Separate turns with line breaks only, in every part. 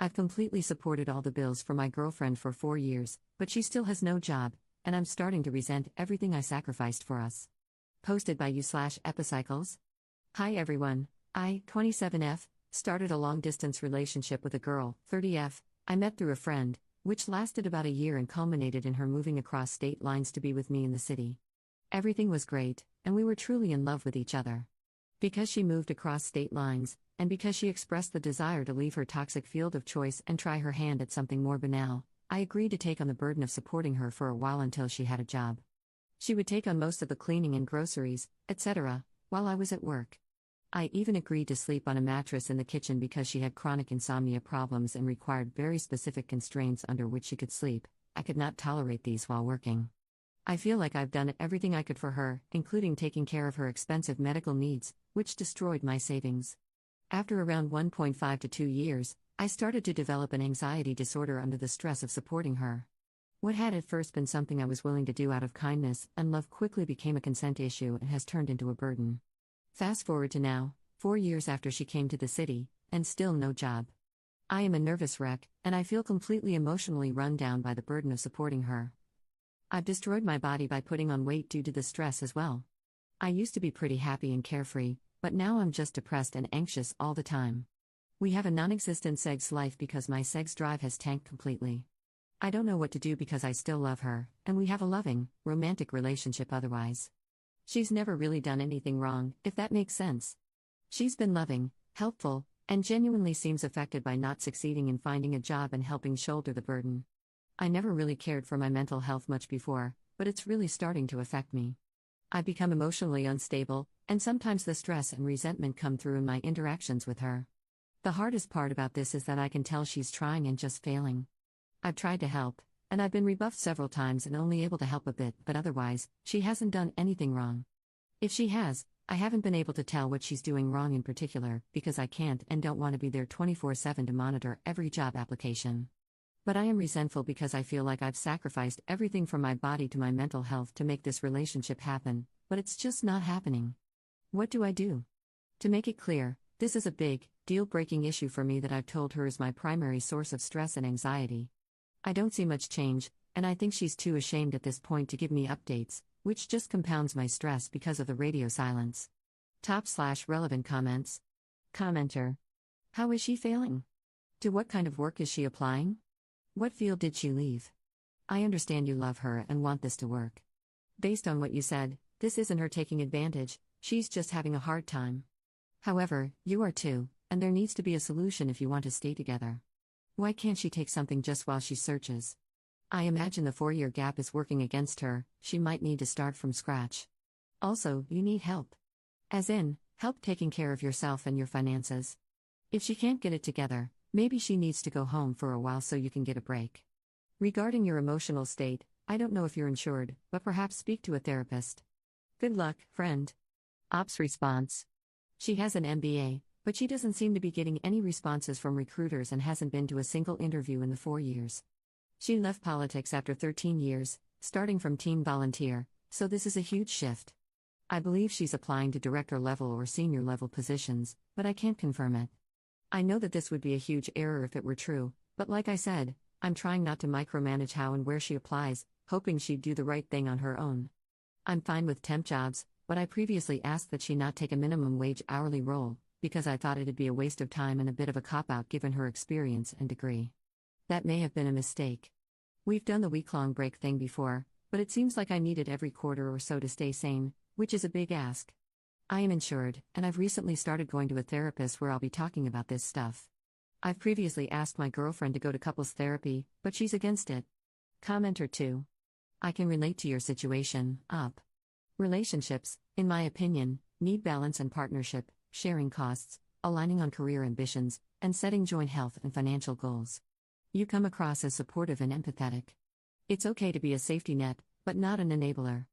I've completely supported all the bills for my girlfriend for 4 years, but she still has no job, and I'm starting to resent everything I sacrificed for us. Posted by you/Epicycles. Hi everyone, I, 27F, started a long-distance relationship with a girl, 30F, I met through a friend, which lasted about a year and culminated in her moving across state lines to be with me in the city. Everything was great, and we were truly in love with each other. Because she moved across state lines, and because she expressed the desire to leave her toxic field of choice and try her hand at something more banal, I agreed to take on the burden of supporting her for a while until she had a job. She would take on most of the cleaning and groceries, etc., while I was at work. I even agreed to sleep on a mattress in the kitchen because she had chronic insomnia problems and required very specific constraints under which she could sleep. I could not tolerate these while working. I feel like I've done everything I could for her, including taking care of her expensive medical needs, which destroyed my savings. After around 1.5 to 2 years, I started to develop an anxiety disorder under the stress of supporting her. What had at first been something I was willing to do out of kindness and love quickly became a consent issue and has turned into a burden. Fast forward to now, 4 years after she came to the city, and still no job. I am a nervous wreck, and I feel completely emotionally run down by the burden of supporting her. I've destroyed my body by putting on weight due to the stress as well. I used to be pretty happy and carefree, but now I'm just depressed and anxious all the time. We have a non-existent sex life because my sex drive has tanked completely. I don't know what to do because I still love her, and we have a loving, romantic relationship otherwise. She's never really done anything wrong, if that makes sense. She's been loving, helpful, and genuinely seems affected by not succeeding in finding a job and helping shoulder the burden. I never really cared for my mental health much before, but it's really starting to affect me. I've become emotionally unstable, and sometimes the stress and resentment come through in my interactions with her. The hardest part about this is that I can tell she's trying and just failing. I've tried to help, and I've been rebuffed several times and only able to help a bit, but otherwise, she hasn't done anything wrong. If she has, I haven't been able to tell what she's doing wrong in particular, because I can't and don't want to be there 24/7 to monitor every job application. But I am resentful because I feel like I've sacrificed everything from my body to my mental health to make this relationship happen, but it's just not happening. What do I do? To make it clear, this is a big, deal-breaking issue for me that I've told her is my primary source of stress and anxiety. I don't see much change, and I think she's too ashamed at this point to give me updates, which just compounds my stress because of the radio silence. Top/relevant comments. Commenter. How is she failing? To what kind of work is she applying? What field did she leave? I understand you love her and want this to work. Based on what you said, this isn't her taking advantage, she's just having a hard time. However, you are too, and there needs to be a solution if you want to stay together. Why can't she take something just while she searches? I imagine the 4-year gap is working against her, she might need to start from scratch. Also, you need help. As in, help taking care of yourself and your finances. If she can't get it together, maybe she needs to go home for a while so you can get a break. Regarding your emotional state, I don't know if you're insured, but perhaps speak to a therapist. Good luck, friend. Ops response. She has an MBA, but she doesn't seem to be getting any responses from recruiters and hasn't been to a single interview in the 4 years. She left politics after 13 years, starting from teen volunteer, so this is a huge shift. I believe she's applying to director level or senior level positions, but I can't confirm it. I know that this would be a huge error if it were true, but like I said, I'm trying not to micromanage how and where she applies, hoping she'd do the right thing on her own. I'm fine with temp jobs, but I previously asked that she not take a minimum wage hourly role, because I thought it'd be a waste of time and a bit of a cop-out given her experience and degree. That may have been a mistake. We've done the week-long break thing before, but it seems like I need it every quarter or so to stay sane, which is a big ask. I am insured, and I've recently started going to a therapist where I'll be talking about this stuff. I've previously asked my girlfriend to go to couples therapy, but she's against it. Commenter 2. I can relate to your situation, up. Relationships, in my opinion, need balance and partnership, sharing costs, aligning on career ambitions, and setting joint health and financial goals. You come across as supportive and empathetic. It's okay to be a safety net, but not an enabler.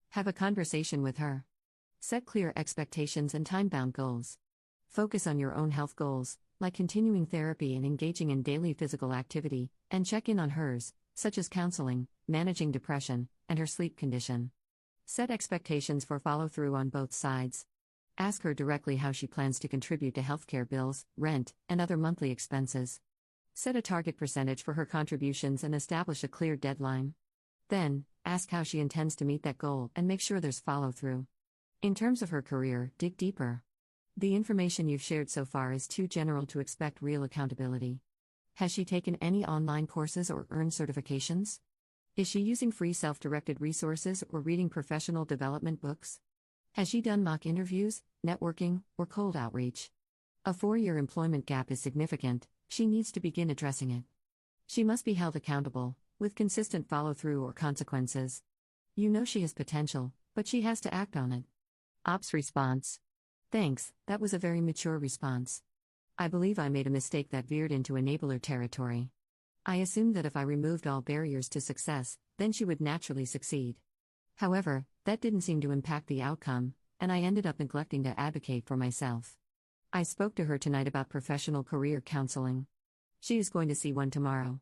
Have a conversation with her. Set clear expectations and time-bound goals. Focus on your own health goals, like continuing therapy and engaging in daily physical activity, and check in on hers, such as counseling, managing depression, and her sleep condition. Set expectations for follow-through on both sides. Ask her directly how she plans to contribute to healthcare bills, rent, and other monthly expenses. Set a target percentage for her contributions and establish a clear deadline. Then, ask how she intends to meet that goal and make sure there's follow through. In terms of her career, dig deeper. The information you've shared so far is too general to expect real accountability. Has she taken any online courses or earned certifications? Is she using free self-directed resources or reading professional development books? Has she done mock interviews, networking, or cold outreach? A 4-year employment gap is significant. She needs to begin addressing it. She must be held accountable, with consistent follow-through or consequences. You know she has potential, but she has to act on it. Ops response. Thanks, that was a very mature response. I believe I made a mistake that veered into enabler territory. I assumed that if I removed all barriers to success, then she would naturally succeed. However, that didn't seem to impact the outcome, and I ended up neglecting to advocate for myself. I spoke to her tonight about professional career counseling. She is going to see one tomorrow.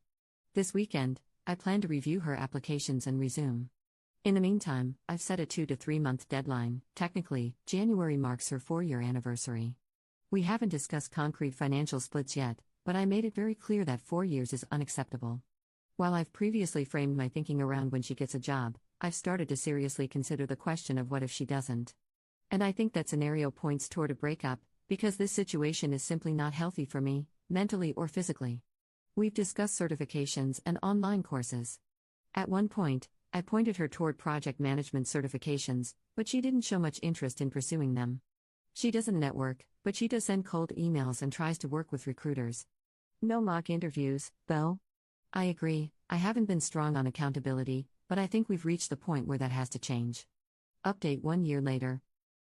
This weekend, I plan to review her applications and resume. In the meantime, I've set a 2 to 3 month deadline. Technically, January marks her 4-year anniversary. We haven't discussed concrete financial splits yet, but I made it very clear that 4 years is unacceptable. While I've previously framed my thinking around when she gets a job, I've started to seriously consider the question of what if she doesn't. And I think that scenario points toward a breakup, because this situation is simply not healthy for me, mentally or physically. We've discussed certifications and online courses. At one point, I pointed her toward project management certifications, but she didn't show much interest in pursuing them. She doesn't network, but she does send cold emails and tries to work with recruiters. No mock interviews, though. I agree, I haven't been strong on accountability, but I think we've reached the point where that has to change. Update 1 year later.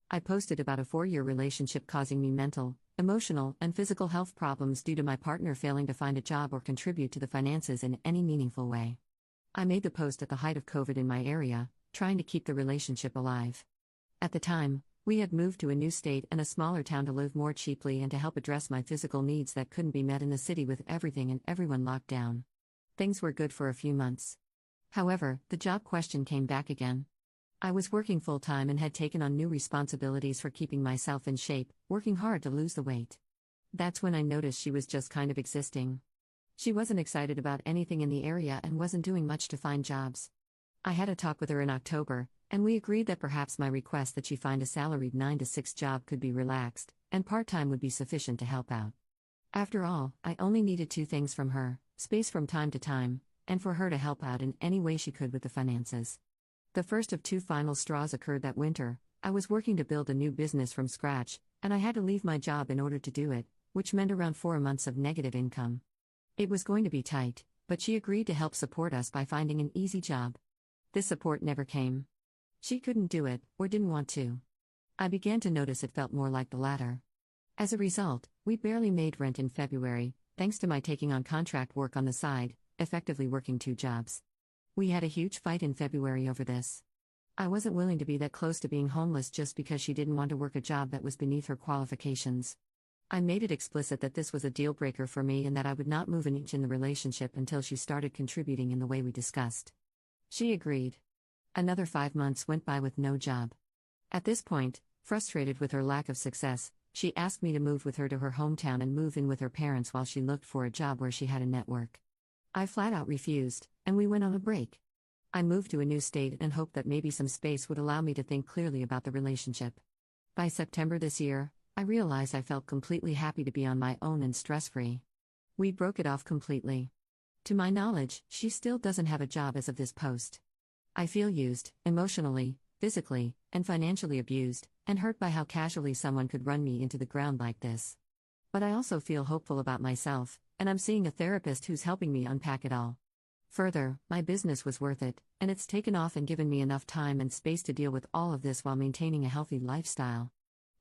I posted about a 4-year relationship causing me mental, emotional, and physical health problems due to my partner failing to find a job or contribute to the finances in any meaningful way. I made the post at the height of COVID in my area, trying to keep the relationship alive. At the time, we had moved to a new state and a smaller town to live more cheaply and to help address my physical needs that couldn't be met in the city with everything and everyone locked down. Things were good for a few months. However, the job question came back again. I was working full-time and had taken on new responsibilities for keeping myself in shape, working hard to lose the weight. That's when I noticed she was just kind of existing. She wasn't excited about anything in the area and wasn't doing much to find jobs. I had a talk with her in October, and we agreed that perhaps my request that she find a salaried 9 to 6 job could be relaxed, and part-time would be sufficient to help out. After all, I only needed 2 things from her: space from time to time, and for her to help out in any way she could with the finances. The first of 2 final straws occurred that winter. I was working to build a new business from scratch, and I had to leave my job in order to do it, which meant around 4 months of negative income. It was going to be tight, but she agreed to help support us by finding an easy job. This support never came. She couldn't do it, or didn't want to. I began to notice it felt more like the latter. As a result, we barely made rent in February, thanks to my taking on contract work on the side, effectively working 2 jobs. We had a huge fight in February over this. I wasn't willing to be that close to being homeless just because she didn't want to work a job that was beneath her qualifications. I made it explicit that this was a deal breaker for me and that I would not move an inch in the relationship until she started contributing in the way we discussed. She agreed. Another 5 months went by with no job. At this point, frustrated with her lack of success, she asked me to move with her to her hometown and move in with her parents while she looked for a job where she had a network. I flat out refused, and we went on a break. I moved to a new state and hoped that maybe some space would allow me to think clearly about the relationship. By September this year, I realized I felt completely happy to be on my own and stress-free. We broke it off completely. To my knowledge, she still doesn't have a job as of this post. I feel used, emotionally, physically, and financially abused, and hurt by how casually someone could run me into the ground like this. But I also feel hopeful about myself, and I'm seeing a therapist who's helping me unpack it all. Further, my business was worth it, and it's taken off and given me enough time and space to deal with all of this while maintaining a healthy lifestyle.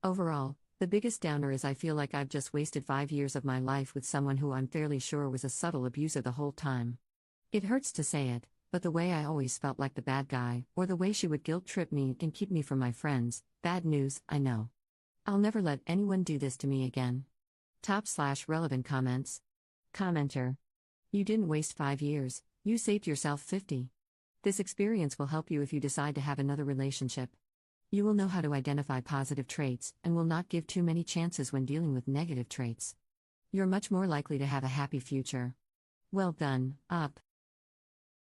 Overall, the biggest downer is I feel like I've just wasted 5 years of my life with someone who I'm fairly sure was a subtle abuser the whole time. It hurts to say it, but the way I always felt like the bad guy, or the way she would guilt-trip me and keep me from my friends, bad news, I know. I'll never let anyone do this to me again. Top/relevant comments. Commenter. You didn't waste 5 years, you saved yourself 50. This experience will help you if you decide to have another relationship. You will know how to identify positive traits and will not give too many chances when dealing with negative traits. You're much more likely to have a happy future. Well done, up.